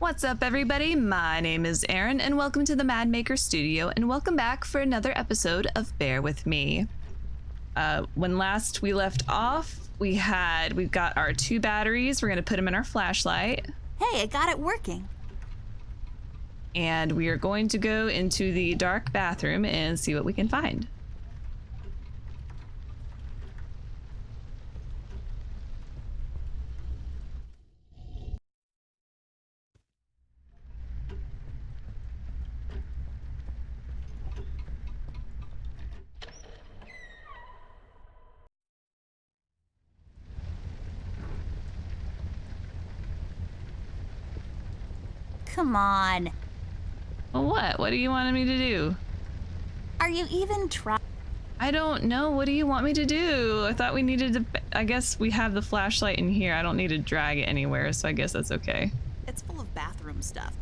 What's up, everybody? My name is Erin, and welcome to the Mad Maker Studio, and welcome back for another episode of Bear With Me. When last we left off, we've got our 2 batteries. We're gonna put them in our flashlight. Hey, I got it working. And we are going to go into the dark bathroom and see what we can find. Come on. Well, what do you want me to do? Are you even trying? I don't know. What do you want me to do? I thought we needed to... I guess we have the flashlight in here. I don't need to drag it anywhere, so I guess that's okay. It's full of bathroom stuff.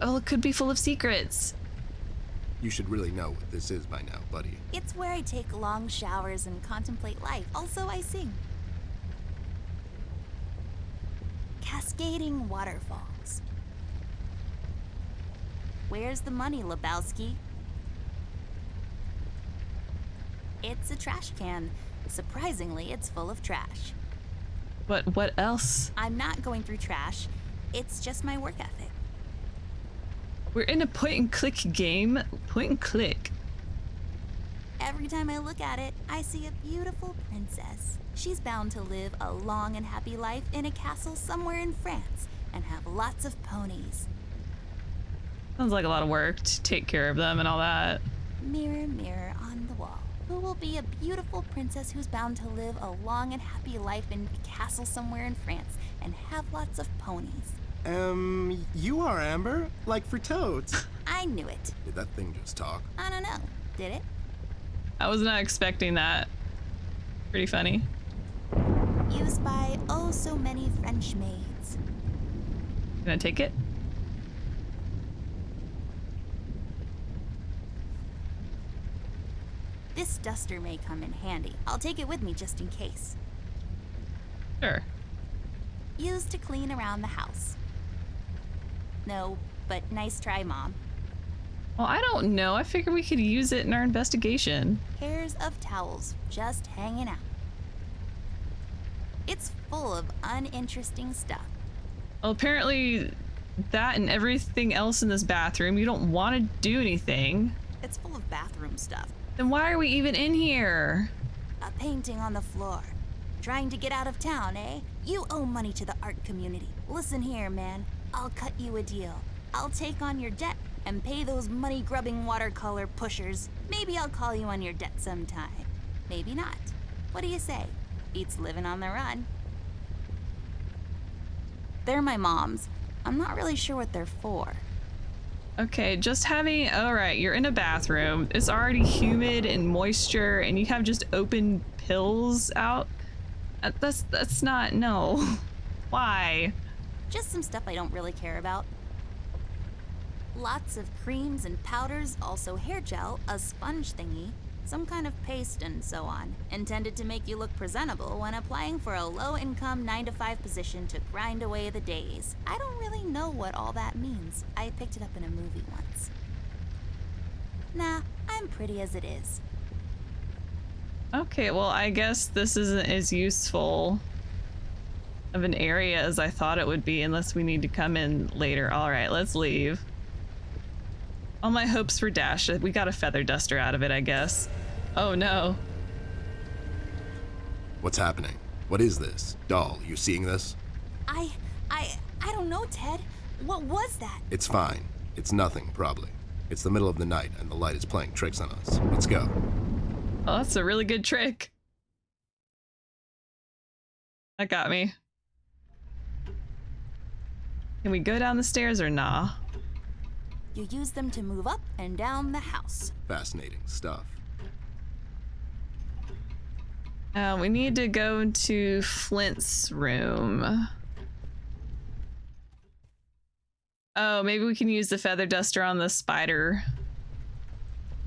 Oh, it could be full of secrets. You should really know what this is by now, buddy. It's where I take long showers and contemplate life. Also, I sing. Cascading waterfalls. Where's the money, Lebowski? It's a trash can. Surprisingly, it's full of trash. But what else? I'm not going through trash. It's just my work ethic. We're in a point-and-click game. Point-and-click. Every time I look at it, I see a beautiful princess. She's bound to live a long and happy life in a castle somewhere in France and have lots of ponies. Sounds like a lot of work to take care of them and all that. Mirror, mirror on the wall. Who will be a beautiful princess who's bound to live a long and happy life in a castle somewhere in France and have lots of ponies? You are Amber? Like for toads. I knew it. Did that thing just talk? I don't know. Did it? I was not expecting that. Pretty funny. Used by oh so many French maids. Gonna take it? This duster may come in handy. I'll take it with me just in case. Sure. Used to clean around the house. No, but nice try, Mom. Well, I don't know. I figured we could use it in our investigation. Pairs of towels just hanging out. It's full of uninteresting stuff. Well, apparently that and everything else in this bathroom, you don't want to do anything. It's full of bathroom stuff. Then why are we even in here? A painting on the floor. Trying to get out of town, eh? You owe money to the art community. Listen here, man. I'll cut you a deal. I'll take on your debt and pay those money-grubbing watercolor pushers. Maybe I'll call you on your debt sometime. Maybe not. What do you say? Beats living on the run. They're my mom's. I'm not really sure what they're for. Okay, just having... Alright, you're in a bathroom. It's already humid and moisture, and you have just open pills out. That's not... No. Why? Just some stuff I don't really care about. Lots of creams and powders, also hair gel, a sponge thingy, some kind of paste, and so on. Intended to make you look presentable when applying for a low-income 9-to-5 position to grind away the days. I don't really know what all that means. I picked it up in a movie once. Nah, I'm pretty as it is. Okay, well, I guess this isn't as useful of an area as I thought it would be unless we need to come in later. Alright, let's leave. All my hopes were dashed. We got a feather duster out of it, I guess. Oh no. What's happening? What is this? Doll, you seeing this? I don't know, Ted. What was that? It's fine. It's nothing, probably. It's the middle of the night and the light is playing tricks on us. Let's go. Oh, that's a really good trick. That got me. Can we go down the stairs or nah? You use them to move up and down the house. Fascinating stuff. We need to go to Flint's room. Oh, maybe we can use the feather duster on the spider.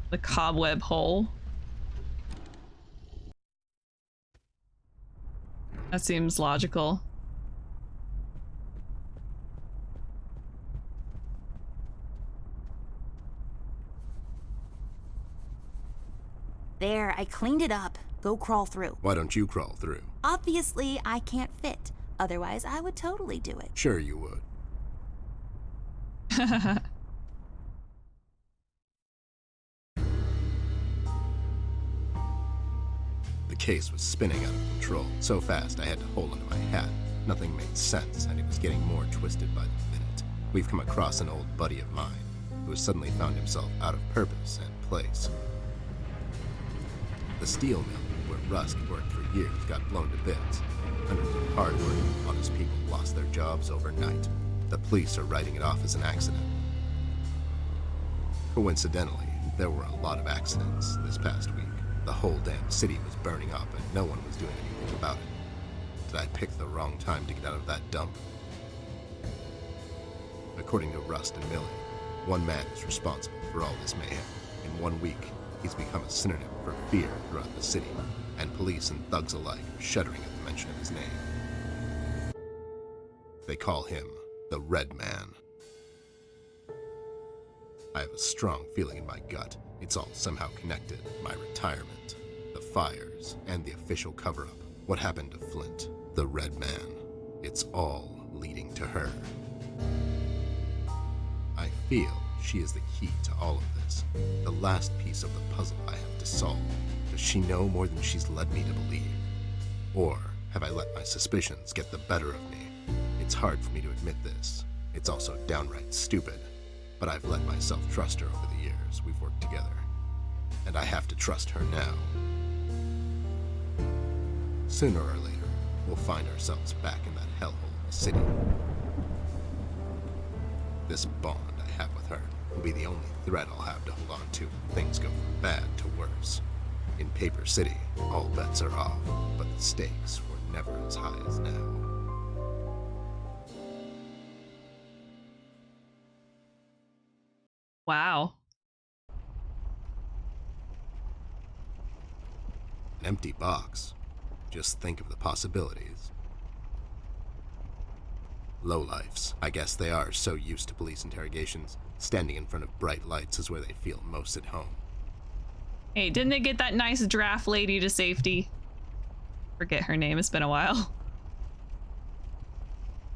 The cobweb hole. That seems logical. There, I cleaned it up. Go crawl through. Why don't you crawl through? Obviously, I can't fit. Otherwise, I would totally do it. Sure you would. The case was spinning out of control. So fast I had to hold onto my hat. Nothing made sense, and it was getting more twisted by the minute. We've come across an old buddy of mine who has suddenly found himself out of purpose and place. The steel mill, where Rust worked for years, got blown to bits. Hundreds of hard-working, honest people lost their jobs overnight. The police are writing it off as an accident. Coincidentally, there were a lot of accidents this past week. The whole damn city was burning up and no one was doing anything about it. Did I pick the wrong time to get out of that dump? According to Rust and Millie, one man is responsible for all this mayhem. In 1 week, he's become a synonym for fear throughout the city, and police and thugs alike are shuddering at the mention of his name. They call him the Red Man. I have a strong feeling in my gut. It's all somehow connected. My retirement, the fires, and the official cover-up. What happened to Flint, the Red Man. It's all leading to her. I feel she is the key to all of this. The last piece of the puzzle I have to solve. Does she know more than she's led me to believe? Or have I let my suspicions get the better of me? It's hard for me to admit this. It's also downright stupid. But I've let myself trust her over the years we've worked together. And I have to trust her now. Sooner or later, we'll find ourselves back in that hellhole of a city. This bond I have with her will be the only thread I'll have to hold on to when things go from bad to worse. In Paper City, all bets are off, but the stakes were never as high as now. Wow. An empty box. Just think of the possibilities. Lowlifes. I guess they are so used to police interrogations. Standing in front of bright lights is where they feel most at home. Hey, didn't they get that nice draft lady to safety? Forget her name, it's been a while.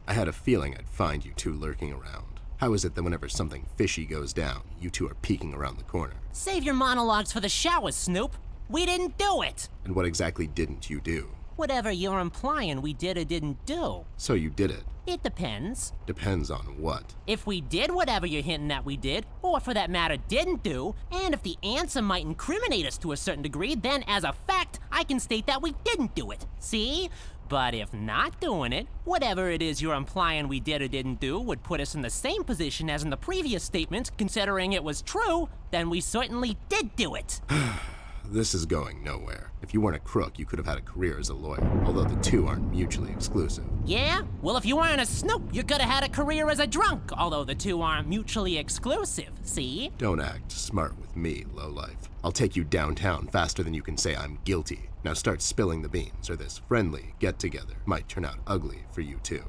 I had a feeling I'd find you two lurking around. How is it that whenever something fishy goes down, you two are peeking around the corner? Save your monologues for the shower, Snoop. We didn't do it. And what exactly didn't you do? Whatever you're implying we did or didn't do. So you did it. It depends. Depends on what? If we did whatever you're hinting at we did, or for that matter didn't do, and if the answer might incriminate us to a certain degree, then as a fact, I can state that we didn't do it. See? But if not doing it, whatever it is you're implying we did or didn't do would put us in the same position as in the previous statement, considering it was true, then we certainly did do it. This is going nowhere. If you weren't a crook, you could have had a career as a lawyer, although the two aren't mutually exclusive. Yeah? Well, if you weren't a Snoop, you could have had a career as a drunk, although the two aren't mutually exclusive, see? Don't act smart with me, lowlife. I'll take you downtown faster than you can say I'm guilty. Now start spilling the beans, or this friendly get-together might turn out ugly for you too.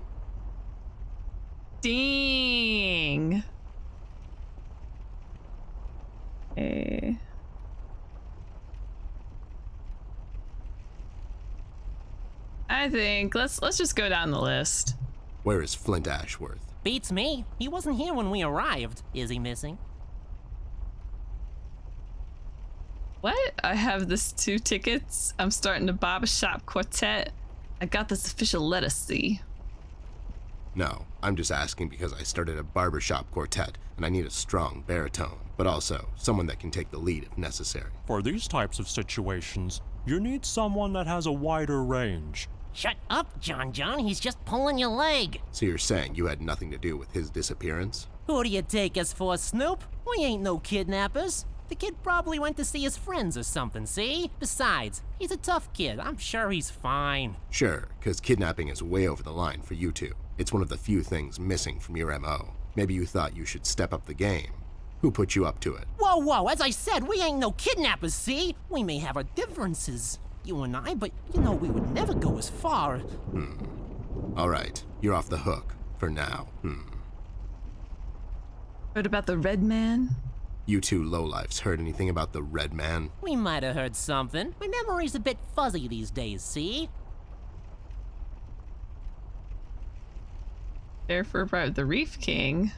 Dang. Okay. I think let's just go down the list. Where is Flint Ashworth? Beats me. He wasn't here when we arrived. Is he missing? What? I have this 2 tickets. I'm starting a barbershop quartet. I got this official letter C. No, I'm just asking because I started a barbershop quartet and I need a strong baritone, but also someone that can take the lead if necessary. For these types of situations, you need someone that has a wider range. Shut up, John. He's just pulling your leg. So you're saying you had nothing to do with his disappearance? Who do you take us for, Snoop? We ain't no kidnappers. The kid probably went to see his friends or something, see? Besides, he's a tough kid. I'm sure he's fine. Sure, because kidnapping is way over the line for you two. It's one of the few things missing from your MO. Maybe you thought you should step up the game. Who put you up to it? Whoa, as I said, we ain't no kidnappers, see? We may have our differences, you and I, but you know we would never go as far. All right, you're off the hook for now. Heard about the Red Man? You two lowlifes heard anything about the Red Man? We might have heard something. My memory's a bit fuzzy these days, see? Therefore, about the Reef King.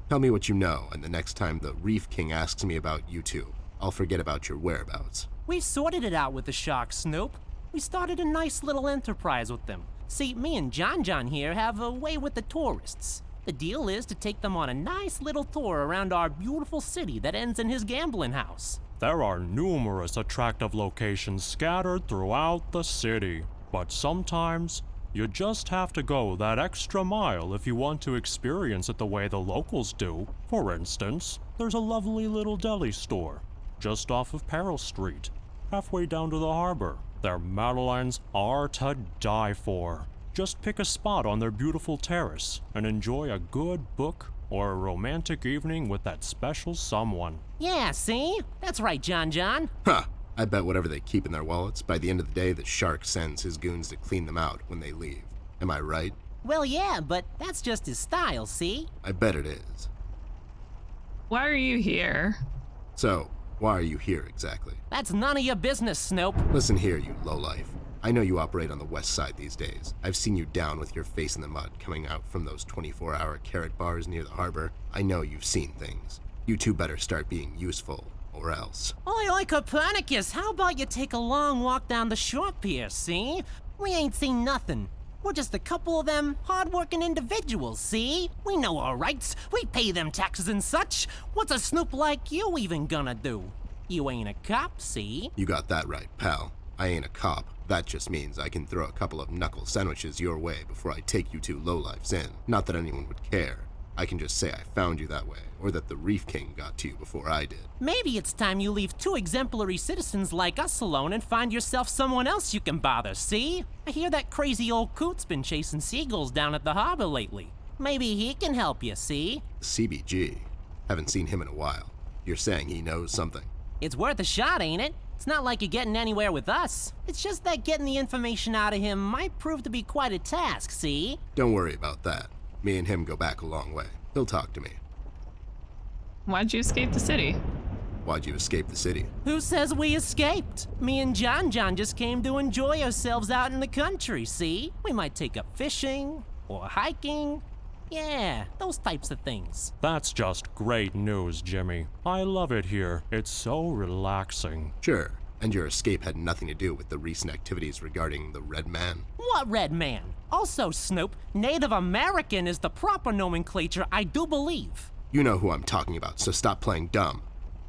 Tell me what you know, and the next time the Reef King asks me about you two, I'll forget about your whereabouts. We sorted it out with the shark, Snoop. We started a nice little enterprise with them. See, me and John here have a way with the tourists. The deal is to take them on a nice little tour around our beautiful city that ends in his gambling house. There are numerous attractive locations scattered throughout the city, but sometimes you just have to go that extra mile if you want to experience it the way the locals do. For instance, there's a lovely little deli store just off of Peril Street, halfway down to the harbor. Their madeleines are to die for. Just pick a spot on their beautiful terrace and enjoy a good book or a romantic evening with that special someone. Yeah, see? That's right, John. Huh! I bet whatever they keep in their wallets, by the end of the day, the shark sends his goons to clean them out when they leave. Am I right? Well, yeah, but that's just his style, see? I bet it is. Why are you here? So, why are you here exactly? That's none of your business, Snoop. Listen here, you lowlife. I know you operate on the west side these days. I've seen you down with your face in the mud coming out from those 24-hour carrot bars near the harbor. I know you've seen things. You two better start being useful, or else. Oi, Copernicus, how about you take a long walk down the shore pier, see? We ain't seen nothing. We're just a couple of them hard-working individuals, see? We know our rights. We pay them taxes and such. What's a snoop like you even gonna do? You ain't a cop, see? You got that right, pal. I ain't a cop. That just means I can throw a couple of knuckle sandwiches your way before I take you two lowlifes in. Not that anyone would care. I can just say I found you that way, or that the Reef King got to you before I did. Maybe it's time you leave two exemplary citizens like us alone and find yourself someone else you can bother, see? I hear that crazy old coot's been chasing seagulls down at the harbor lately. Maybe he can help you, see? CBG. Haven't seen him in a while. You're saying he knows something? It's worth a shot, ain't it? It's not like you're getting anywhere with us. It's just that getting the information out of him might prove to be quite a task, see? Don't worry about that. Me and him go back a long way. He'll talk to me. Why'd you escape the city? Why'd you escape the city? Who says we escaped? Me and John just came to enjoy ourselves out in the country, see? We might take up fishing or hiking. Yeah, those types of things. That's just great news, Jimmy. I love it here. It's so relaxing. Sure. And your escape had nothing to do with the recent activities regarding the Red Man? What Red Man? Also, Snoop, Native American is the proper nomenclature, I do believe. You know who I'm talking about, so stop playing dumb.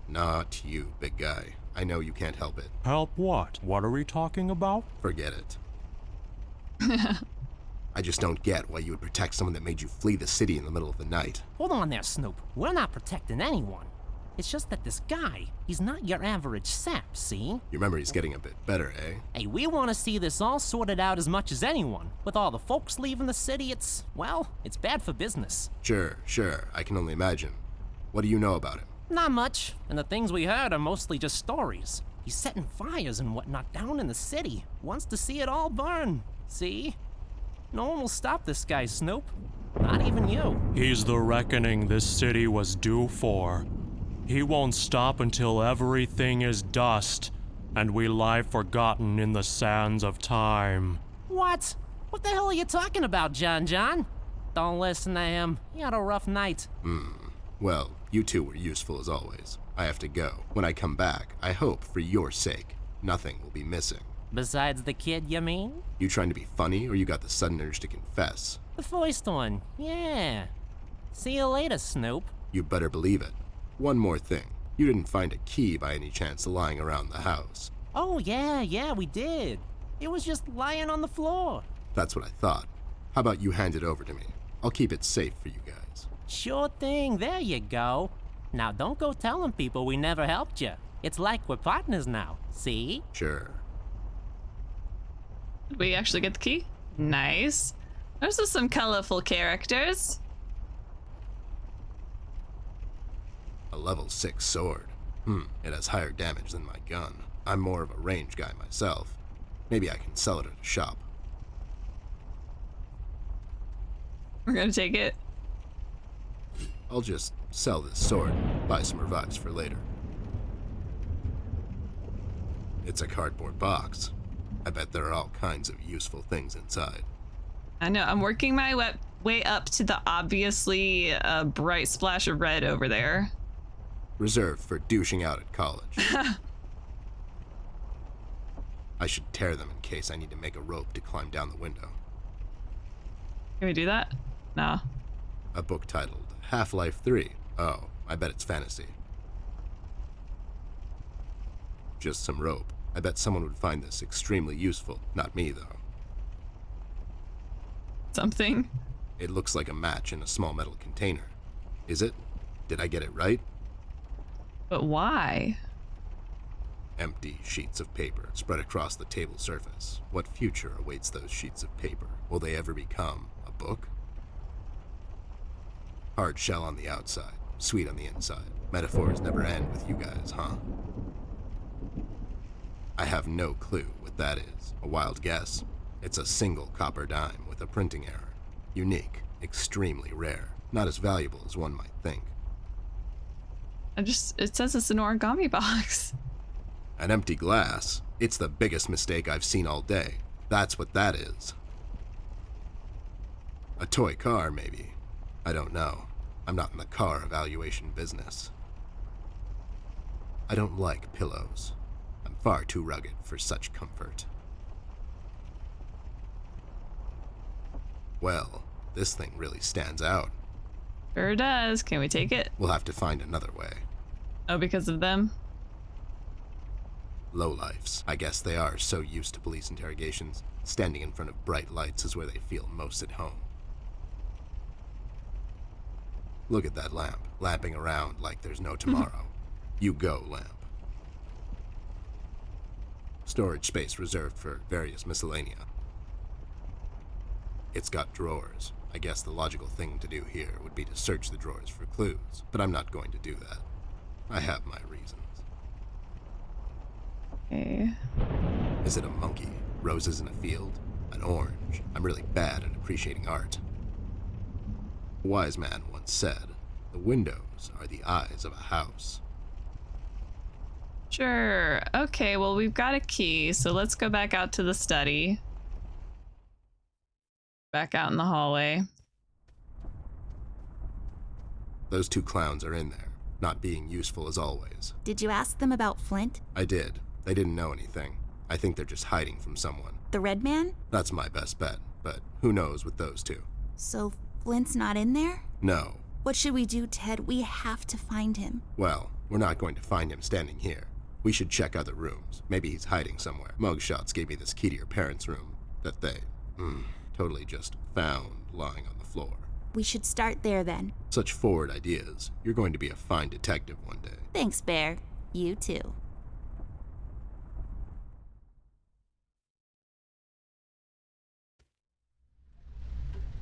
Not you, big guy. I know you can't help it. Help what? What are we talking about? Forget it. I just don't get why you would protect someone that made you flee the city in the middle of the night. Hold on there, Snoop. We're not protecting anyone. It's just that this guy, he's not your average sap, see? Your memory's getting a bit better, eh? Hey, we want to see this all sorted out as much as anyone. With all the folks leaving the city, it's bad for business. Sure. I can only imagine. What do you know about him? Not much, and the things we heard are mostly just stories. He's setting fires and whatnot down in the city. Wants to see it all burn, see? No one will stop this guy, Snoop. Not even you. He's the reckoning this city was due for. He won't stop until everything is dust, and we lie forgotten in the sands of time. What? What the hell are you talking about, John? Don't listen to him. He had a rough night. Well, you two were useful as always. I have to go. When I come back, I hope, for your sake, nothing will be missing. Besides the kid, you mean? You trying to be funny, or you got the sudden urge to confess? The first one, yeah. See you later, Snoop. You better believe it. One more thing. You didn't find a key by any chance lying around the house. Oh, yeah, we did. It was just lying on the floor. That's what I thought. How about you hand it over to me? I'll keep it safe for you guys. Sure thing, there you go. Now don't go telling people we never helped you. It's like we're partners now, see? Sure. Did we actually get the key? Nice. Those are some colorful characters. A level 6 sword. It has higher damage than my gun. I'm more of a range guy myself. Maybe I can sell it at a shop. We're gonna take it. I'll just sell this sword, buy some revives for later. It's a cardboard box. I bet there are all kinds of useful things inside. I know, I'm working my way up to the obviously bright splash of red over there. Reserved for douching out at college. I should tear them in case I need to make a rope to climb down the window. Can we do that? No. A book titled Half-Life 3. Oh, I bet it's fantasy. Just some rope. I bet someone would find this extremely useful. Not me, though. Something. It looks like a match in a small metal container. Is it? Did I get it right? But why? Empty sheets of paper spread across the table surface. What future awaits those sheets of paper? Will they ever become a book? Hard shell on the outside, sweet on the inside. Metaphors never end with you guys, huh? I have no clue what that is. A wild guess. It's a single copper dime with a printing error. Unique, extremely rare. Not as valuable as one might think. It says it's an origami box. An empty glass? It's the biggest mistake I've seen all day. That's what that is. A toy car, maybe. I don't know. I'm not in the car evaluation business. I don't like pillows. I'm far too rugged for such comfort. Well, this thing really stands out. Sure does. Can we take it? We'll have to find another way. Oh, because of them? Lowlifes. I guess they are so used to police interrogations. Standing in front of bright lights is where they feel most at home. Look at that lamp, lamping around like there's no tomorrow. You go, lamp. Storage space reserved for various miscellanea. It's got drawers. I guess the logical thing to do here would be to search the drawers for clues, but I'm not going to do that. I have my reasons. Okay. Is it a monkey? Roses in a field? An orange? I'm really bad at appreciating art. A wise man once said, the windows are the eyes of a house. Sure. Okay, well, we've got a key, so let's go back out to the study. Back out in the hallway. Those two clowns are in there, not being useful as always. Did you ask them about Flint? I did. They didn't know anything. I think they're just hiding from someone. The Red Man? That's my best bet, but who knows with those two? So Flint's not in there? No. What should we do, Ted? We have to find him. Well, we're not going to find him standing here. We should check other rooms. Maybe he's hiding somewhere. Mugshots gave me this key to your parents' room that they, totally just found lying on the floor. We should start there then. Such forward ideas. You're going to be a fine detective one day. Thanks, Bear. You too.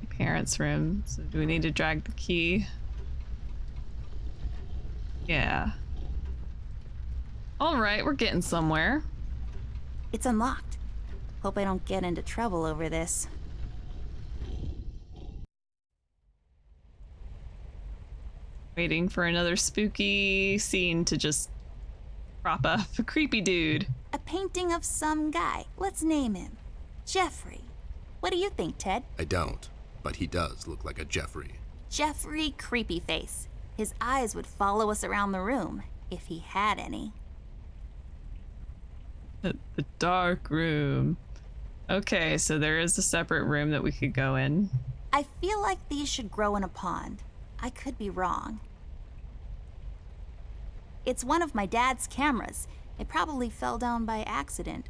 Parents' room. So do we need to drag the key? Yeah. All right, we're getting somewhere. It's unlocked. Hope I don't get into trouble over this. Waiting for another spooky scene to just crop up. A creepy dude. A painting of some guy. Let's name him. Jeffrey. What do you think, Ted? I don't, but he does look like a Jeffrey. Jeffrey Creepyface. His eyes would follow us around the room, if he had any. The dark room. Okay, so there is a separate room that we could go in. I feel like these should grow in a pond. I could be wrong. It's one of my dad's cameras. It probably fell down by accident.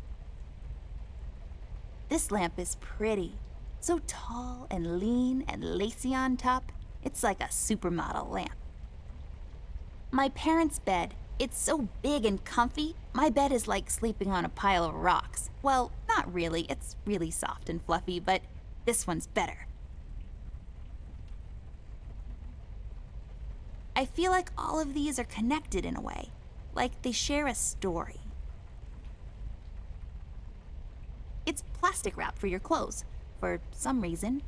This lamp is pretty. So tall and lean and lacy on top. It's like a supermodel lamp. My parents' bed. It's so big and comfy. My bed is like sleeping on a pile of rocks. Well, not really. It's really soft and fluffy, but this one's better. I feel like all of these are connected in a way, like they share a story. It's plastic wrap for your clothes, for some reason.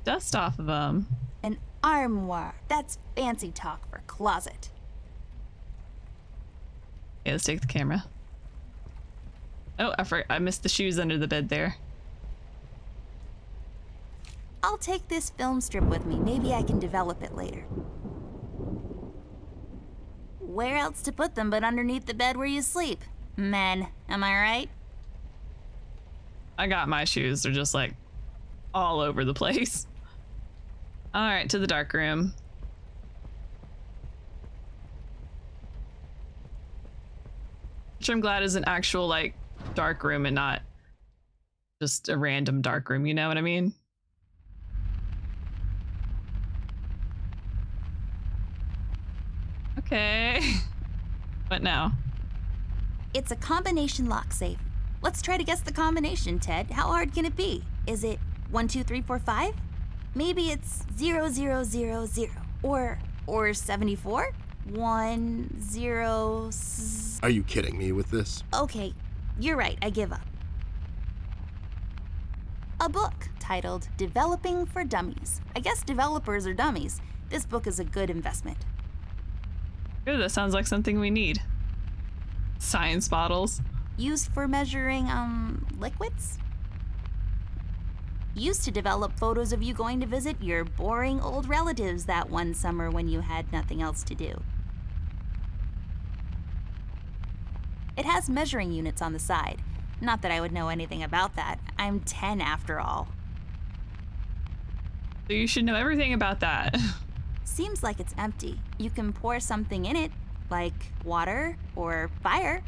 Dust off of them. An armoire. That's fancy talk for closet. Yeah, let's take the camera. Oh, I missed the shoes under the bed there. I'll take this film strip with me. Maybe I can develop it later. Where else to put them but underneath the bed where you sleep? Men, am I right? I got my shoes. They're just like all over the place. All right, to the dark room. Which I'm glad is an actual like dark room and not just a random dark room, you know what I mean? Okay. What now? It's a combination lock safe. Let's try to guess the combination, Ted. How hard can it be? Is it 1, 2, 3, 4, 5? Maybe it's 0, 0, 0, 0. Or 74? 1, 0. Are you kidding me with this? Okay, you're right. I give up. A book titled Developing for Dummies. I guess developers are dummies. This book is a good investment. Good, that sounds like something we need. Science bottles. Used for measuring, liquids? Used to develop photos of you going to visit your boring old relatives that one summer when you had nothing else to do. It has measuring units on the side. Not that I would know anything about that. I'm 10 after all. So you should know everything about that. Seems like it's empty. You can pour something in it, like water or fire.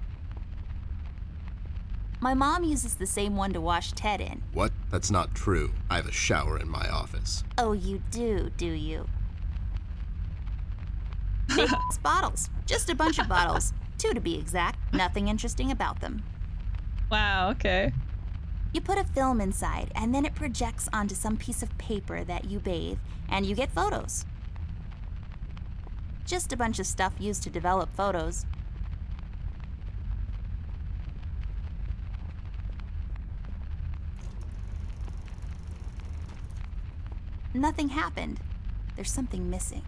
My mom uses the same one to wash Ted in. What? That's not true. I have a shower in my office. Oh, you do you? Big bottles. Just a bunch of bottles. 2 to be exact. Nothing interesting about them. Wow, okay. You put a film inside, and then it projects onto some piece of paper that you bathe, and you get photos. Just a bunch of stuff used to develop photos. Nothing happened. There's something missing.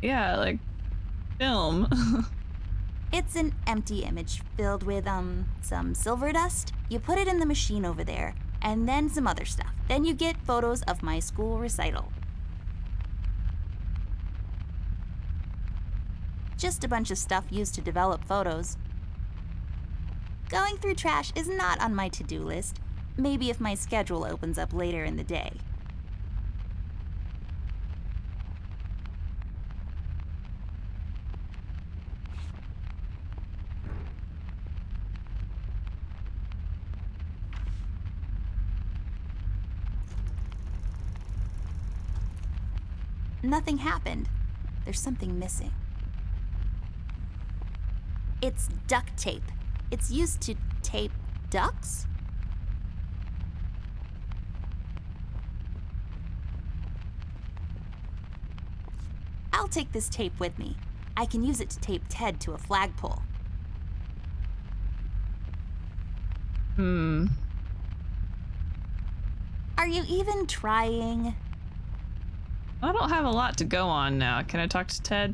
Yeah, like film. It's an empty image filled with, some silver dust. You put it in the machine over there, and then some other stuff. Then you get photos of my school recital. Just a bunch of stuff used to develop photos. Going through trash is not on my to-do list. Maybe if my schedule opens up later in the day. Nothing happened. There's something missing. It's duct tape. It's used to tape ducks? I'll take this tape with me. I can use it to tape Ted to a flagpole. Are you even trying? I don't have a lot to go on now. Can I talk to Ted?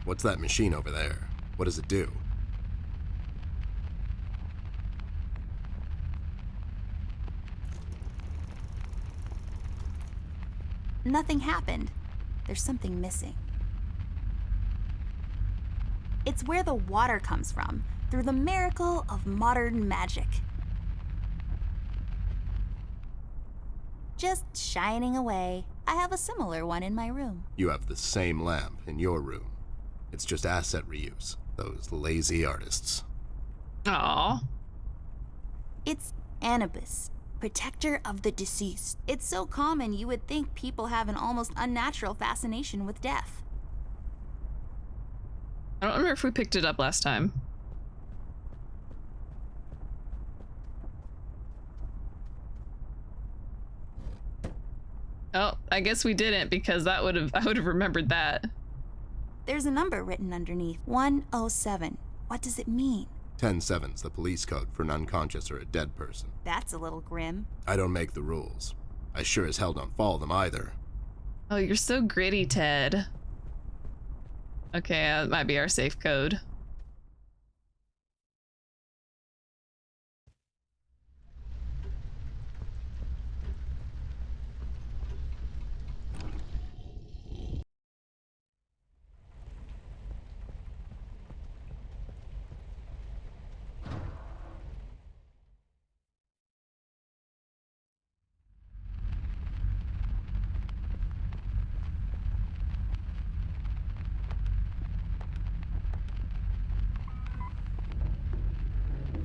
What's that machine over there? What does it do? Nothing happened. There's something missing. It's where the water comes from, through the miracle of modern magic. Just shining away. I have a similar one in my room. You have the same lamp in your room. It's just asset reuse. Those lazy artists. Aw. It's Anubis, protector of the deceased. It's so common you would think people have an almost unnatural fascination with death. I don't remember if we picked it up last time. Oh, I guess we didn't because I would have remembered that. There's a number written underneath. 107. What does it mean? 10-7's the police code for an unconscious or a dead person. That's a little grim. I don't make the rules. I sure as hell don't follow them either. Oh, you're so gritty, Ted. Okay, that might be our safe code.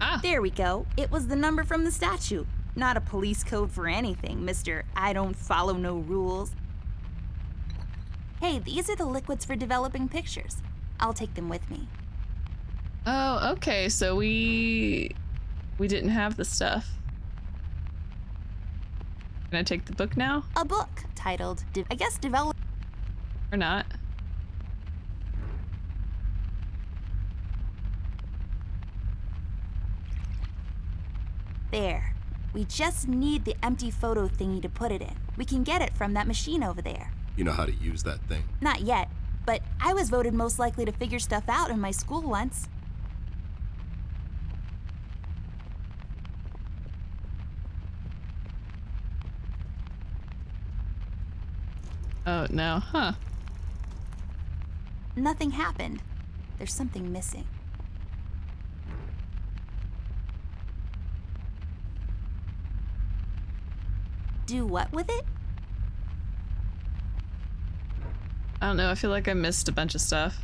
Ah, There we go. It was the number from the statue. Not a police code for anything, Mr. I don't follow no rules. Hey, these are the liquids for developing pictures. I'll take them with me. oh, okay, so we didn't have the stuff. Can I take the book now? A book titled, Develop. Or not? There. We just need the empty photo thingy to put it in. We can get it from that machine over there. You know how to use that thing. Not yet, but I was voted most likely to figure stuff out in my school once. Oh, no. Huh. Nothing happened. There's something missing. Do what with it? I don't know. I feel like I missed a bunch of stuff.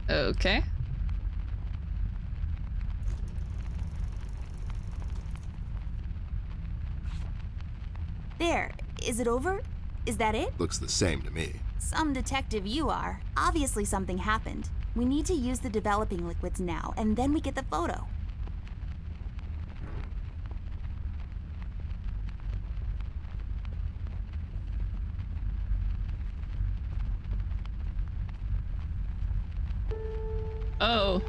Okay. There. Is it over? Is that it? Looks the same to me. Some detective you are. Obviously something happened. We need to use the developing liquids now, and then we get the photo. Oh.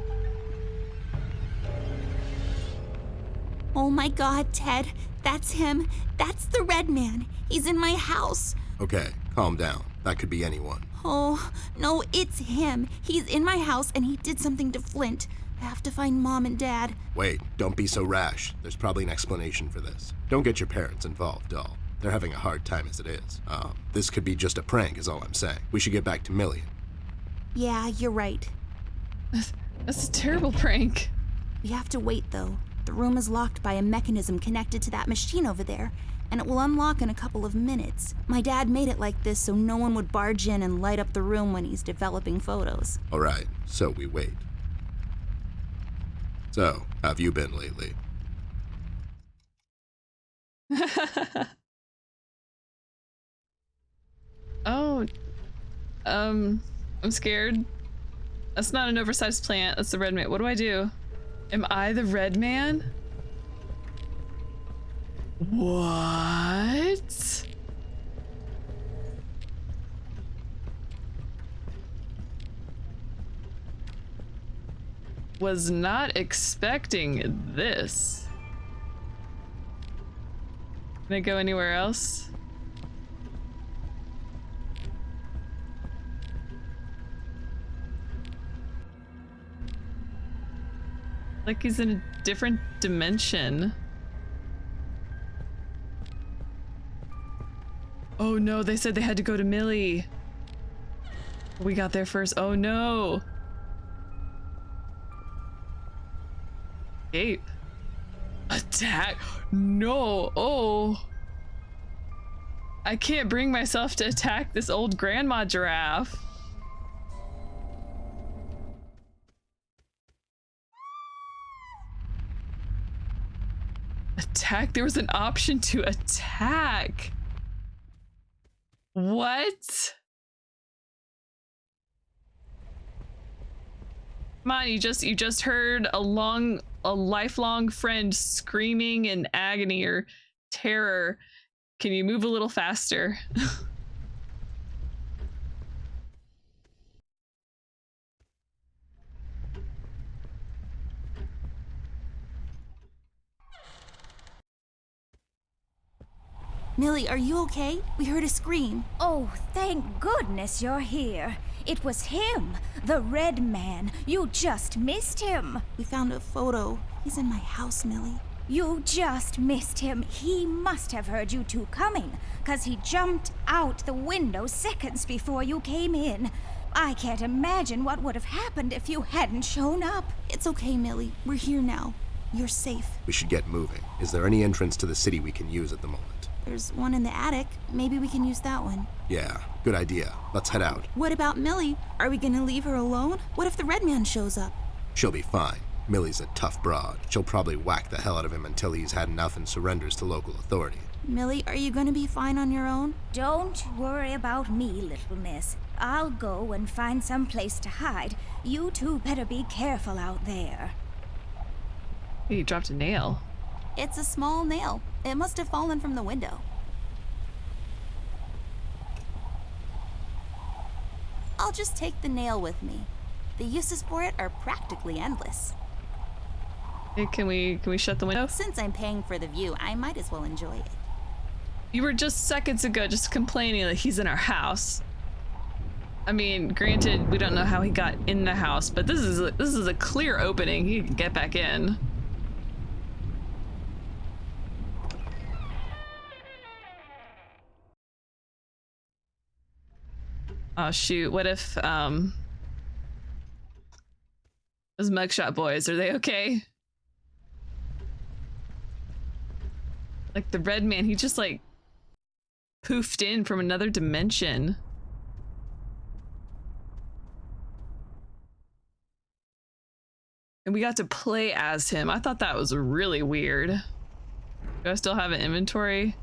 Oh my god, Ted. That's him. That's the red man. He's in my house. Okay, calm down. That could be anyone. Oh, no, it's him. He's in my house and he did something to Flint. I have to find Mom and Dad. Wait, don't be so rash. There's probably an explanation for this. Don't get your parents involved, doll. They're having a hard time as it is. This could be just a prank is all I'm saying. We should get back to Million. Yeah, you're right. That's a terrible prank. We have to wait, though. The room is locked by a mechanism connected to that machine over there, and it will unlock in a couple of minutes. My dad made it like this so no one would barge in and light up the room when he's developing photos. All right, so we wait. So, how have you been lately? Oh, I'm scared. That's not an oversized plant. That's the red man. What do I do? Am I the red man? What? Was not expecting this. Can I go anywhere else? Like he's in a different dimension. Oh no, they said they had to go to Millie. We got there first. Oh no. Escape. Attack. No. Oh. I can't bring myself to attack this old grandma giraffe. Attack? There was an option to attack. What? Come on, you just heard a lifelong friend screaming in agony or terror. Can you move a little faster? Millie, are you okay? We heard a scream. Oh, thank goodness you're here. It was him, the red man. You just missed him. We found a photo. He's in my house, Millie. You just missed him. He must have heard you two coming, 'cause he jumped out the window seconds before you came in. I can't imagine what would have happened if you hadn't shown up. It's okay, Millie. We're here now. You're safe. We should get moving. Is there any entrance to the city we can use at the moment? There's one in the attic. Maybe we can use that one. Yeah, good idea. Let's head out. What about Millie? Are we gonna leave her alone? What if the red man shows up? She'll be fine. Millie's a tough broad. She'll probably whack the hell out of him until he's had enough and surrenders to local authority. Millie, are you gonna be fine on your own? Don't worry about me, little miss. I'll go and find some place to hide. You two better be careful out there. He dropped a nail. It's a small nail. It must have fallen from the window. I'll just take the nail with me. The uses for it are practically endless. Hey, can we shut the window? Since I'm paying for the view, I might as well enjoy it. You were just seconds ago just complaining that he's in our house. I mean, granted, we don't know how he got in the house, but this is a clear opening. He can get back in. Oh shoot, what if those mugshot boys, are they okay? Like the red man, he just like poofed in from another dimension. And we got to play as him. I thought that was really weird. Do I still have an inventory?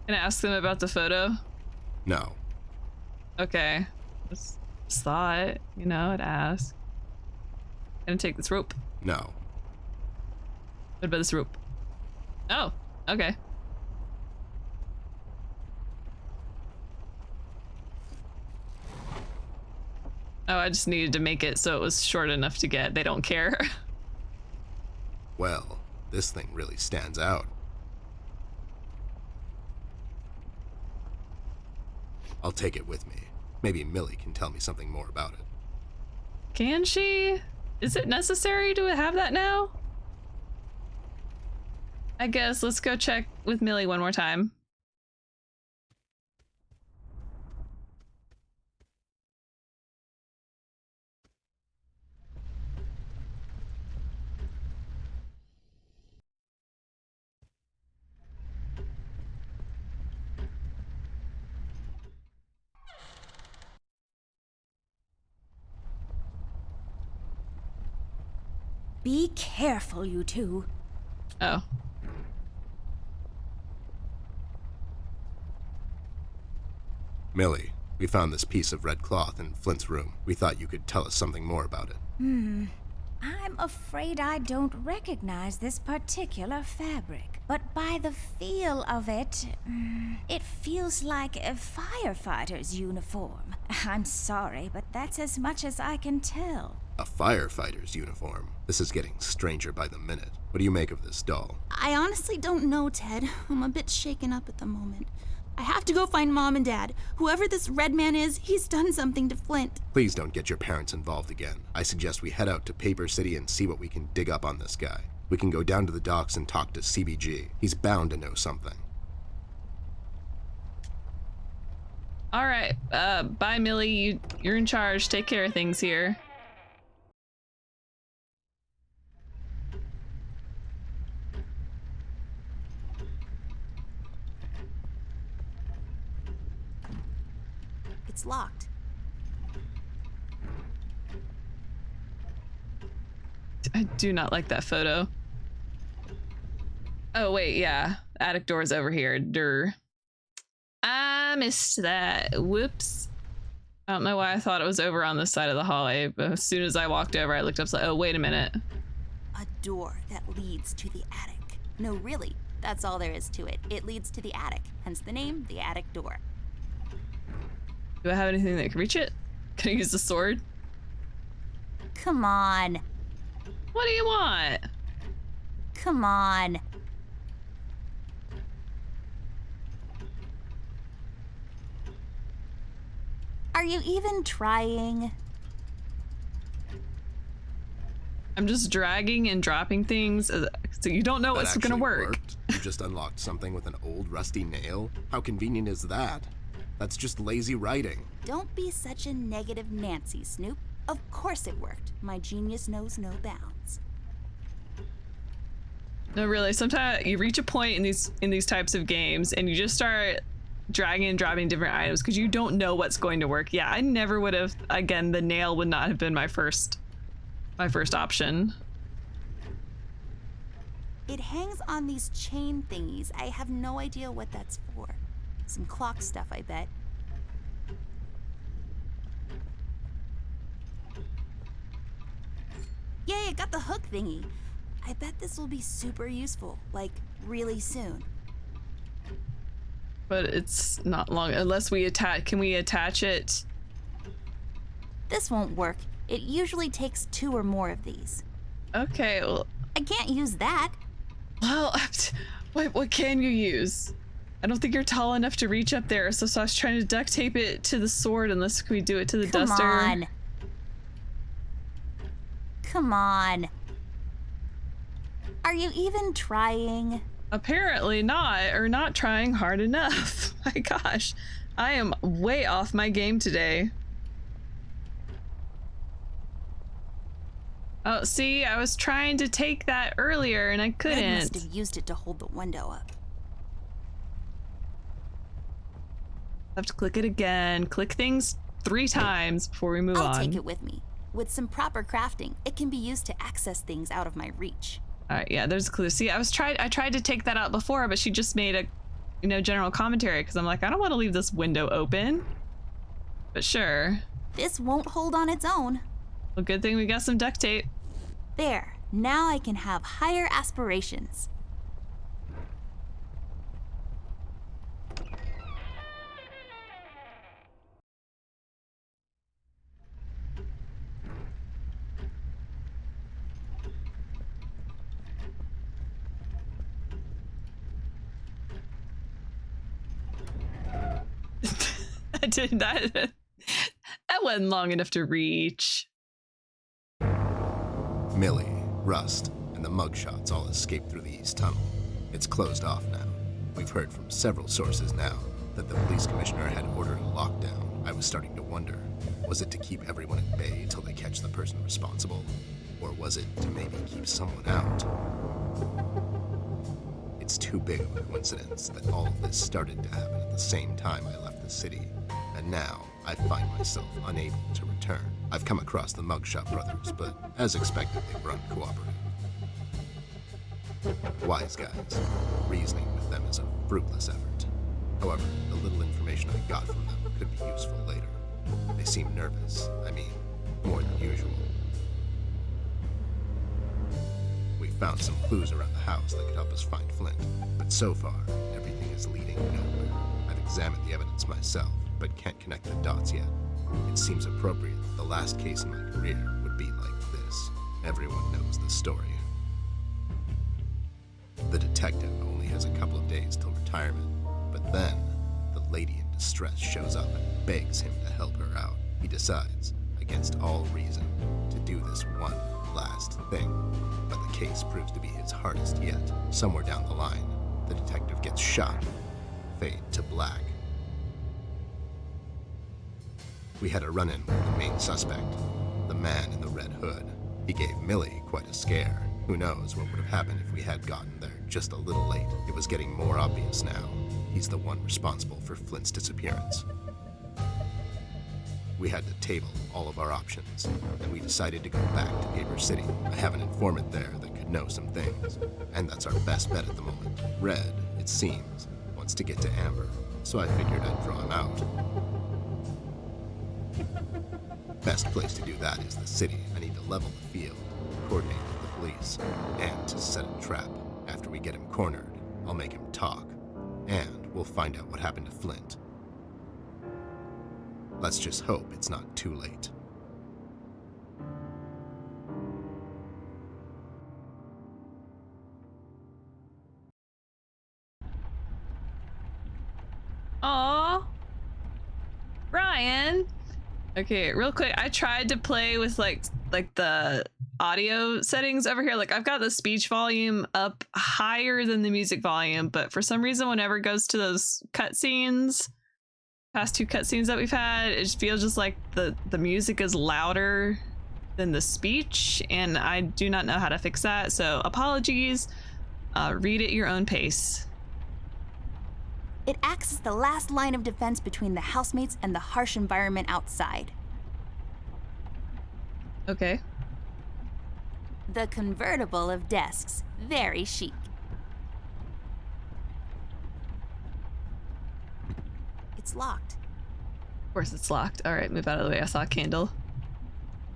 Can I ask them about the photo? No. Okay. Just thought, you know, I'd ask. Gonna take this rope. No. What about this rope? Oh, okay. Oh, I just needed to make it so it was short enough to get. They don't care. Well, this thing really stands out. I'll take it with me. Maybe Millie can tell me something more about it. Can she? Is it necessary to have that now? I guess let's go check with Millie one more time. Be careful, you two. Oh. Millie, we found this piece of red cloth in Flint's room. We thought you could tell us something more about it. I'm afraid I don't recognize this particular fabric, but by the feel of it, it feels like a firefighter's uniform. I'm sorry, but that's as much as I can tell. A firefighter's uniform. This is getting stranger by the minute. What do you make of this doll? I honestly don't know, Ted. I'm a bit shaken up at the moment. I have to go find Mom and Dad. Whoever this red man is, he's done something to Flint. Please don't get your parents involved again. I suggest we head out to Paper City and see what we can dig up on this guy. We can go down to the docks and talk to CBG. He's bound to know something. All right. Bye, Millie. You're in charge. Take care of things here. It's locked. I do not like that photo. Oh, wait, yeah. Attic door's over here. Durr. I missed that. Whoops. I don't know why I thought it was over on this side of the hallway, but as soon as I walked over, I looked up, like, oh, wait a minute. A door that leads to the attic. No, really, that's all there is to it. It leads to the attic, hence the name, the attic door. Do I have anything that can reach it? Can I use the sword? Come on. What do you want? Come on. Are you even trying? I'm just dragging and dropping things, so you don't know That what's gonna actually work. worked? You just unlocked something with an old rusty nail? How convenient is that? That's just lazy writing. Don't be such a negative Nancy, Snoop. Of course it worked. My genius knows no bounds. No, really. Sometimes you reach a point in these types of games, and you just start dragging and dropping different items because you don't know what's going to work. Yeah, I never would have. Again, the nail would not have been my first option. It hangs on these chain thingies. I have no idea what that's for. Some clock stuff, I bet. Yay, I got the hook thingy. I bet this will be super useful, like really soon. But it's not long unless we attach. Can we attach it? This won't work. It usually takes 2 or more of these. Okay. I can't use that. Well, what can you use? I don't think you're tall enough to reach up there, so I was trying to duct tape it to the sword. Unless we do it to the Come duster. on. Come on. Are you even trying? Apparently not, or not trying hard enough. My gosh, I am way off my game today. Oh, see, I was trying to take that earlier and I Red couldn't. must have used it to hold the window up. I have to click it again. Click things 3 times before we move I'll on. take it with me. With some proper crafting, it can be used to access things out of my reach. All right, yeah, there's a clue. See, I tried to take that out before, but she just made a, general commentary because I'm like, I don't want to leave this window open. But sure. This won't hold on its own. Well, good thing we got some duct tape. There, now I can have higher aspirations. I did that. That wasn't long enough to reach. Millie, Rust, and the mugshots all escaped through the east tunnel. It's closed off now. We've heard from several sources now that the police commissioner had ordered a lockdown. I was starting to wonder, was it to keep everyone at bay till they catch the person responsible? Or was it to maybe keep someone out? It's too big of a coincidence that all of this started to happen at the same time I left the city, and now I find myself unable to return. I've come across the Mugshot brothers, but as expected, they were uncooperative. Wise guys. Reasoning with them is a fruitless effort. However, the little information I got from them could be useful later. They seem nervous. I mean, more than usual. We found some clues around the house that could help us find Flint, but so far, everything is leading nowhere. I've examined the evidence myself, but can't connect the dots yet. It seems appropriate that the last case in my career would be like this. Everyone knows the story. The detective only has a couple of days till retirement, but then the lady in distress shows up and begs him to help her out. He decides, against all reason, to do this one last thing, but the case proves to be his hardest yet. Somewhere down the line, the detective gets shot. Fade to black. We had a run-in with the main suspect, the man in the red hood. He gave Millie quite a scare. Who knows what would have happened if we had gotten there just a little late. It was getting more obvious now. He's the one responsible for Flint's disappearance. We had to table all of our options, and we decided to go back to Paper City. I have an informant there that could know some things, and that's our best bet at the moment. Red, it seems, wants to get to Amber, so I figured I'd draw him out. Best place to do that is the city. I need to level the field, coordinate with the police, and to set a trap. After we get him cornered, I'll make him talk, and we'll find out what happened to Flint. Let's just hope it's not too late. Aw, Brian, Okay, real quick, I tried to play with like the audio settings over here. Like I've got the speech volume up higher than the music volume, but for some reason whenever it goes to those cutscenes, past 2 cutscenes that we've had, it just feels just like the music is louder than the speech, and I do not know how to fix that, so apologies. Read at your own pace. It acts as the last line of defense between the housemates and the harsh environment outside. Okay. The convertible of desks. Very chic. It's locked. Of course it's locked. All right, move out of the way. I saw a candle.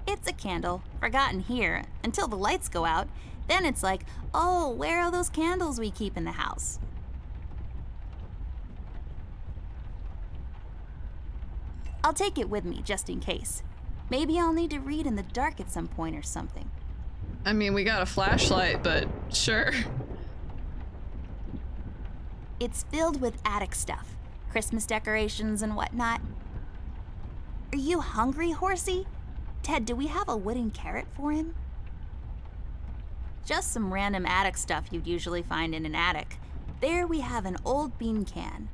It's a candle, forgotten here, until the lights go out. Then it's like, oh, where are those candles we keep in the house? I'll take it with me, just in case. Maybe I'll need to read in the dark at some point or something. I mean, we got a flashlight, but sure. It's filled with attic stuff, Christmas decorations and whatnot. Are you hungry, horsey? Ted, do we have a wooden carrot for him? Just some random attic stuff you'd usually find in an attic. There we have an old bean can.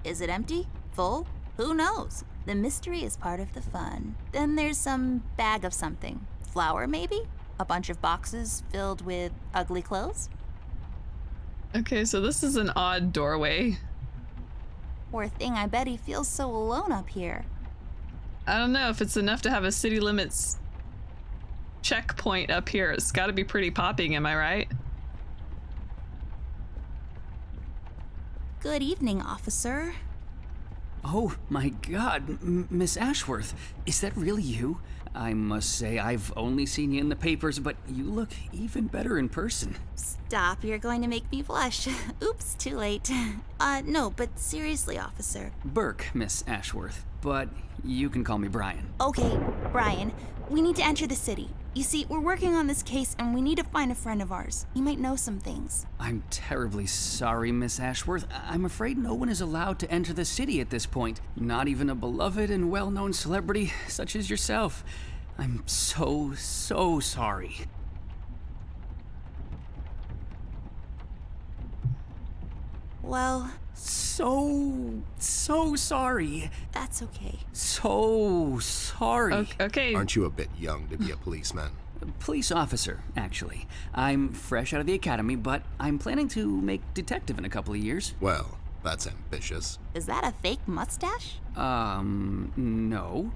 Is it empty? Full? Who knows? The mystery is part of the fun. Then there's some bag of something. Flour, maybe? A bunch of boxes filled with ugly clothes? Okay, so this is an odd doorway. Poor thing, I bet he feels so alone up here. I don't know if it's enough to have a city limits checkpoint up here. It's got to be pretty popping, am I right? Good evening, officer. Oh my god, Miss Ashworth, is that really you? I must say, I've only seen you in the papers, but you look even better in person. Stop, you're going to make me blush. Oops, too late. No, but seriously, officer. Burke, Miss Ashworth, but you can call me Brian. Okay, Brian, we need to enter the city. You see, we're working on this case and we need to find a friend of ours. He might know some things. I'm terribly sorry, Miss Ashworth. I'm afraid no one is allowed to enter the city at this point. Not even a beloved and well-known celebrity such as yourself. I'm so sorry. Well, So sorry. that's okay. So sorry. Okay. Aren't you a bit young to be a policeman? Police officer, actually. I'm fresh out of the academy, but I'm planning to make detective in a couple of years. Well, that's ambitious. Is that a fake mustache? No.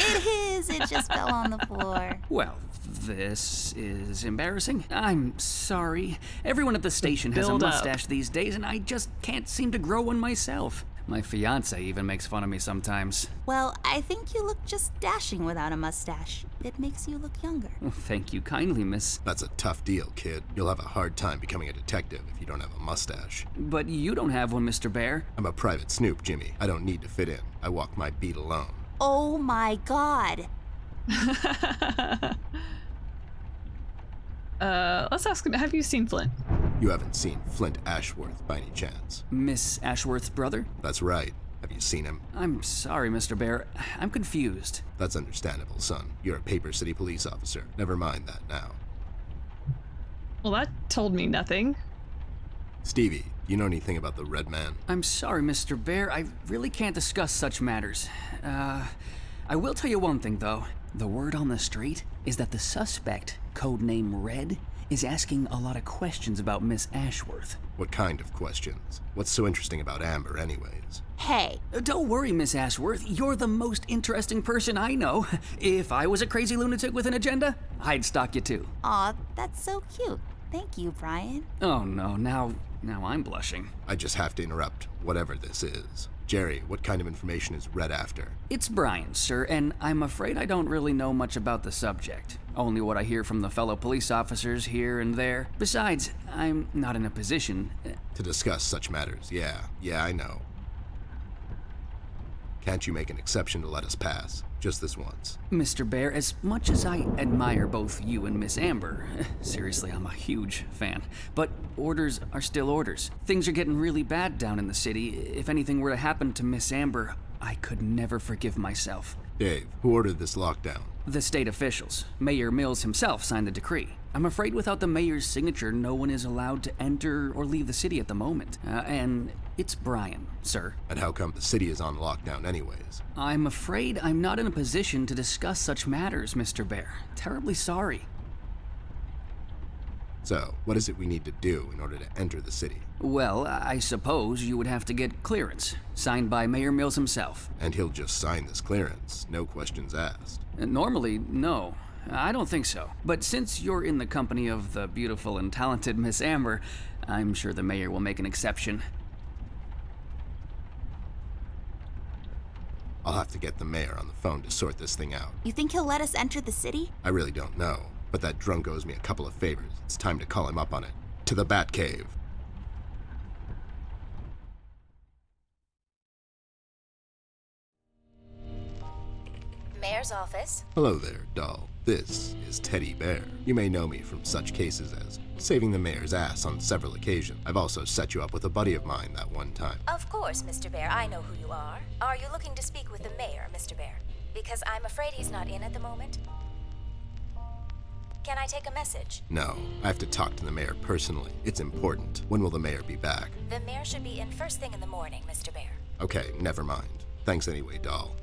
It is! It just fell on the floor. Well, this is embarrassing. I'm sorry. Everyone at the station has a Build up. mustache these days, and I just can't seem to grow one myself. My fiance even makes fun of me sometimes. Well, I think you look just dashing without a mustache. It makes you look younger. Well, thank you kindly, miss. That's a tough deal, kid. You'll have a hard time becoming a detective if you don't have a mustache. But you don't have one, Mr. Bear. I'm a private snoop, Jimmy. I don't need to fit in. I walk my beat alone. Oh my god. Let's ask him, have you seen Flint? You haven't seen Flint Ashworth by any chance? Miss Ashworth's brother? That's right. Have you seen him? I'm sorry, Mr. Bear. I'm confused. That's understandable, son. You're a Paper City police officer. Never mind that now. Well, that told me nothing. Stevie, do you know anything about the Red Man? I'm sorry, Mr. Bear. I really can't discuss such matters. I will tell you one thing, though. The word on the street is that the suspect, codename Red, is asking a lot of questions about Miss Ashworth. What kind of questions? What's so interesting about Amber, anyways? Hey, Don't worry, Miss Ashworth. You're the most interesting person I know. If I was a crazy lunatic with an agenda, I'd stalk you too. aw, that's so cute. Thank you, Brian. Oh no, now I'm blushing. I just have to interrupt, whatever this is. Jerry, what kind of information is Red after? It's Brian, sir, and I'm afraid I don't really know much about the subject. Only what I hear from the fellow police officers here and there. Besides, I'm not in a position. To discuss such matters, yeah, I know. Can't you make an exception to let us pass? just this once. Mr. Bear, as much as I admire both you and Miss Amber, seriously, I'm a huge fan, but orders are still orders. Things are getting really bad down in the city. If anything were to happen to Miss Amber, I could never forgive myself. Dave, who ordered this lockdown? The state officials. Mayor Mills himself signed the decree. I'm afraid without the mayor's signature, no one is allowed to enter or leave the city at the moment. And it's Brian, sir. And how come the city is on lockdown anyways? I'm afraid I'm not in a position to discuss such matters, Mr. Bear. Terribly sorry. So, what is it we need to do in order to enter the city? Well, I suppose you would have to get clearance, signed by Mayor Mills himself. And he'll just sign this clearance, no questions asked. Normally, no. I don't think so. But since you're in the company of the beautiful and talented Miss Amber, I'm sure the mayor will make an exception. I'll have to get the mayor on the phone to sort this thing out. You think he'll let us enter the city? I really don't know, but that drunk owes me a couple of favors. It's time to call him up on it. To the Batcave. Mayor's office. Hello there, doll. This is Teddy Bear. You may know me from such cases as saving the mayor's ass on several occasions. I've also set you up with a buddy of mine that one time. Of course, Mr. Bear, I know who you are. Are you looking to speak with the mayor, Mr. Bear? Because I'm afraid he's not in at the moment. Can I take a message? No, I have to talk to the mayor personally. It's important. When will the mayor be back? The mayor should be in first thing in the morning, Mr. Bear. Okay, never mind. Thanks anyway, doll.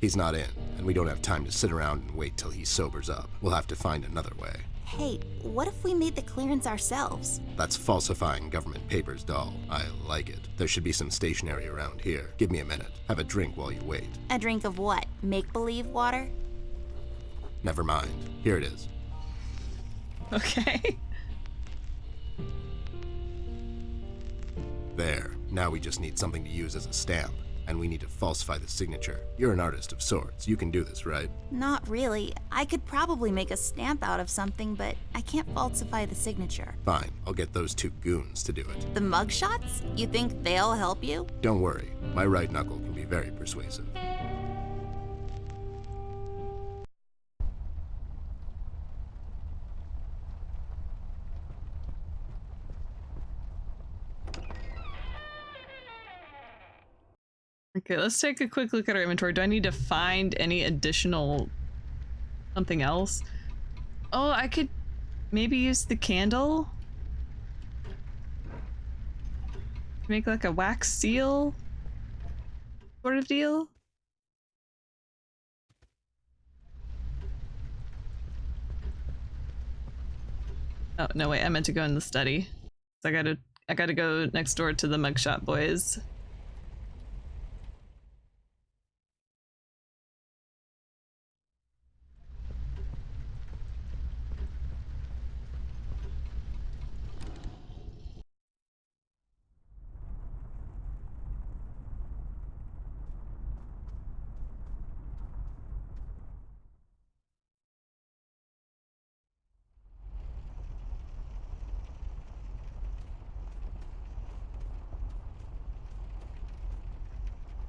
He's not in, and we don't have time to sit around and wait till he sobers up. We'll have to find another way. Hey, what if we made the clearance ourselves? That's falsifying government papers, doll. I like it. There should be some stationery around here. Give me a minute. Have a drink while you wait. A drink of what? Make-believe water? Never mind. Here it is. Okay. There. Now we just need something to use as a stamp. And we need to falsify the signature. You're an artist of sorts. You can do this, right? Not really. I could probably make a stamp out of something, but I can't falsify the signature. Fine. I'll get those two goons to do it. The mugshots? You think they'll help you? Don't worry. My right knuckle can be very persuasive. Okay, let's take a quick look at our inventory. Do I need to find any additional something else? Oh, I could maybe use the candle. Make like a wax seal sort of deal. Oh, no, wait, I meant to go in the study. So I gotta go next door to the mugshot boys.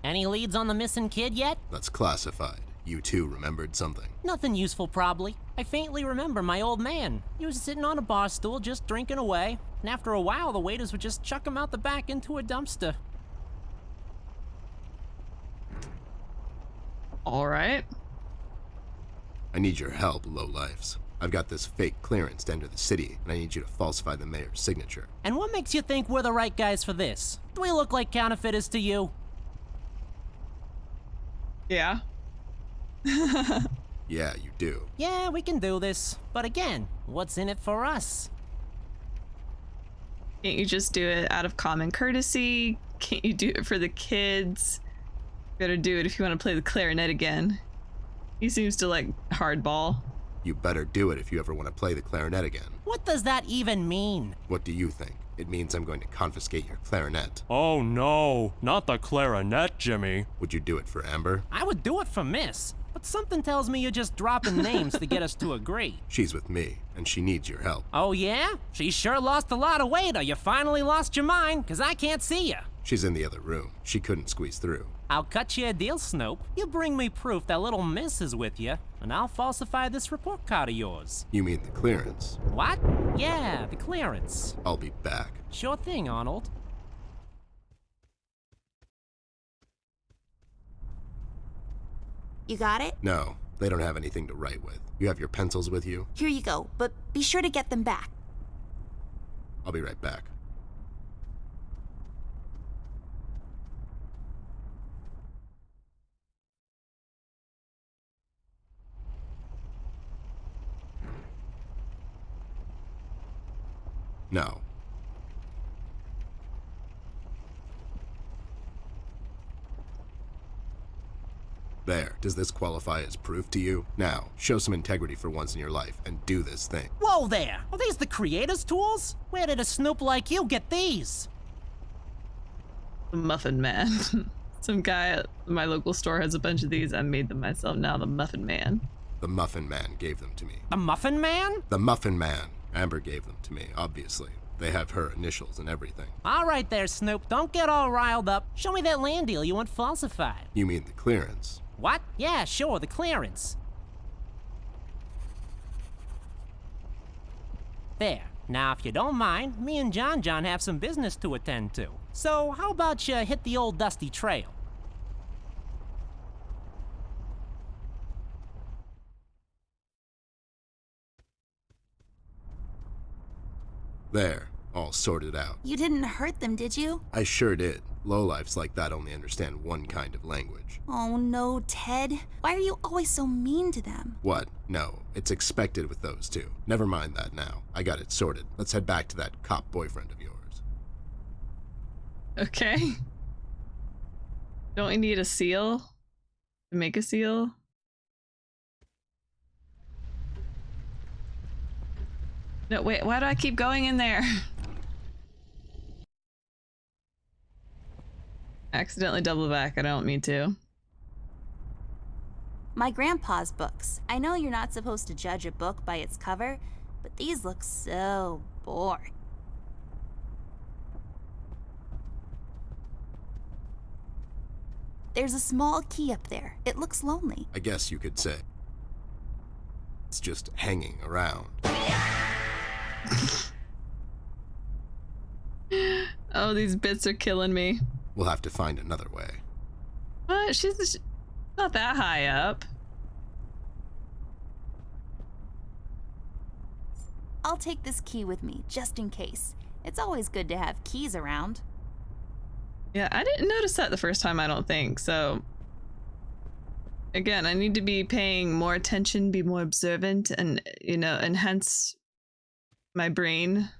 Any leads on the missing kid yet? That's classified. You two remembered something. Nothing useful, probably. I faintly remember my old man. He was sitting on a bar stool just drinking away, and after a while the waiters would just chuck him out the back into a dumpster. All right. I need your help, lowlifes. I've got this fake clearance to enter the city, and I need you to falsify the mayor's signature. And what makes you think we're the right guys for this? Do we look like counterfeiters to you? Yeah. Yeah, you do. Yeah, we can do this. But again, what's in it for us? Can't you just do it out of common courtesy? Can't you do it for the kids? You better do it if you want to play the clarinet again. He seems to like hardball. You better do it if you ever want to play the clarinet again. What does that even mean? What do you think? It means I'm going to confiscate your clarinet. Oh no, not the clarinet, Jimmy. Would you do it for Amber? I would do it for Miss, but something tells me you're just dropping names to get us to agree. She's with me, and she needs your help. Oh yeah? She sure lost a lot of weight, or you finally lost your mind, 'cause I can't see you. She's in the other room. She couldn't squeeze through. I'll cut you a deal, Snoop. You bring me proof that little miss is with you, and I'll falsify this report card of yours. You mean the clearance? What? Yeah, the clearance. I'll be back. Sure thing, Arnold. You got it? No, they don't have anything to write with. You have your pencils with you? Here you go, but be sure to get them back. I'll be right back. No. There. Does this qualify as proof to you? Now, show some integrity for once in your life and do this thing. Whoa there! Are these the creator's tools? Where did a Snoop like you get these? The Muffin Man. Some guy at my local store has a bunch of these. I made them myself now, the Muffin Man. The Muffin Man gave them to me. The Muffin Man? The Muffin Man. Amber gave them to me, obviously. They have her initials and everything. All right there, Snoop. Don't get all riled up. Show me that land deal you want falsified. You mean the clearance? What? Yeah, sure, the clearance. There. Now, if you don't mind, me and John have some business to attend to. So, how about you hit the old dusty trail? There. All sorted out. You didn't hurt them, did you? I sure did. Lowlifes like that only understand one kind of language. Oh no, Ted. Why are you always so mean to them? What? No, it's expected with those two. Never mind that now. I got it sorted. Let's head back to that cop boyfriend of yours. Okay. Don't we need a seal to make a seal? No, wait, why do I keep going in there? Accidentally double back, I don't mean to. My grandpa's books. I know you're not supposed to judge a book by its cover, but these look so boring. There's a small key up there. It looks lonely. I guess you could say. It's just hanging around. Oh, these bits are killing me. We'll have to find another way. What? She's not that high up. I'll take this key with me, just in case. It's always good to have keys around. Yeah, I didn't notice that the first time, I don't think, so... Again, I need to be paying more attention, be more observant, and, you know, enhance my brain.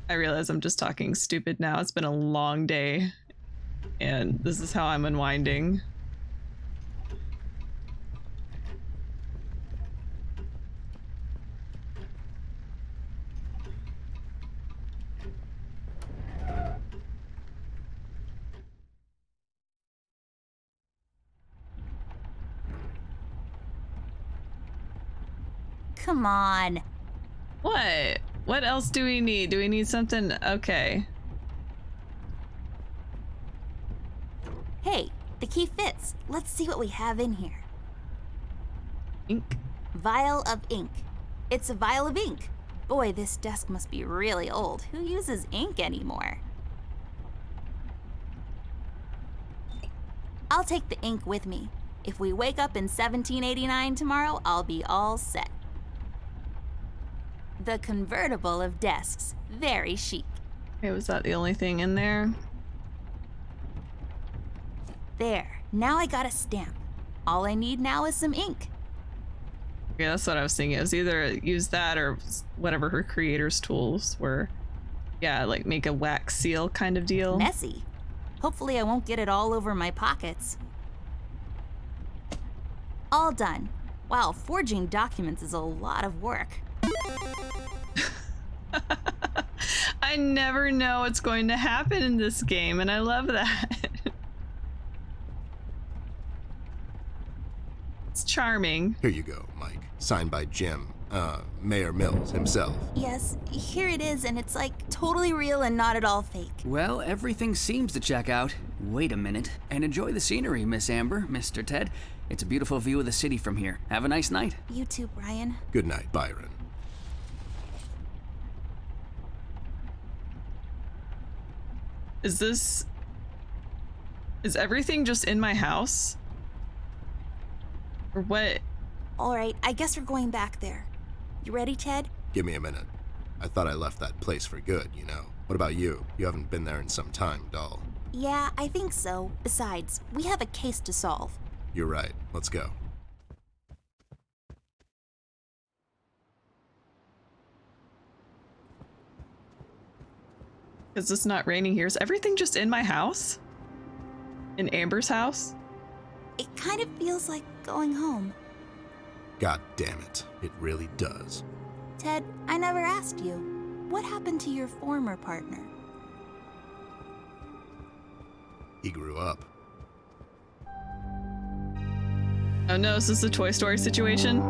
I realize I'm just talking stupid now. It's been a long day, and this is how I'm unwinding. Come on. What? What else do we need? Do we need something? Okay. Hey, the key fits. Let's see what we have in here. Ink. Vial of ink. It's a vial of ink. Boy, this desk must be really old. Who uses ink anymore? I'll take the ink with me. If we wake up in 1789 tomorrow, I'll be all set. The convertible of desks. Very chic. Okay, was that the only thing in there? There. Now I got a stamp. All I need now is some ink. Yeah, that's what I was thinking. It was either use that or whatever her creator's tools were. Yeah, like make a wax seal kind of deal. Messy. Hopefully I won't get it all over my pockets. All done. Wow, forging documents is a lot of work. I never know what's going to happen in this game, and I love that. It's charming. Here you go, Mike. Signed by Jim. Mayor Mills himself. Yes, here it is, and it's like totally real and not at all fake. Well, everything seems to check out. Wait a minute. And enjoy the scenery, Miss Amber, Mr. Ted. It's a beautiful view of the city from here. Have a nice night. You too, Brian. Good night, Byron. Is everything just in my house? Or what? Alright, I guess we're going back there. You ready, Ted? Give me a minute. I thought I left that place for good, you know. What about you? You haven't been there in some time, doll. Yeah, I think so. Besides, we have a case to solve. You're right. Let's go. Is this not raining here? Is everything just in my house? In Amber's house? It kind of feels like going home. God damn it. It really does. Ted, I never asked you. What happened to your former partner? He grew up. Oh no, is this a Toy Story situation?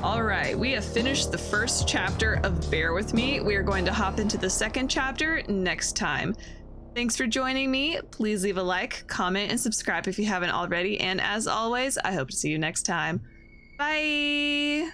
Alright, we have finished the first chapter of Bear With Me. We are going to hop into the second chapter next time. Thanks for joining me. Please leave a like, comment, and subscribe if you haven't already. And as always, I hope to see you next time. Bye!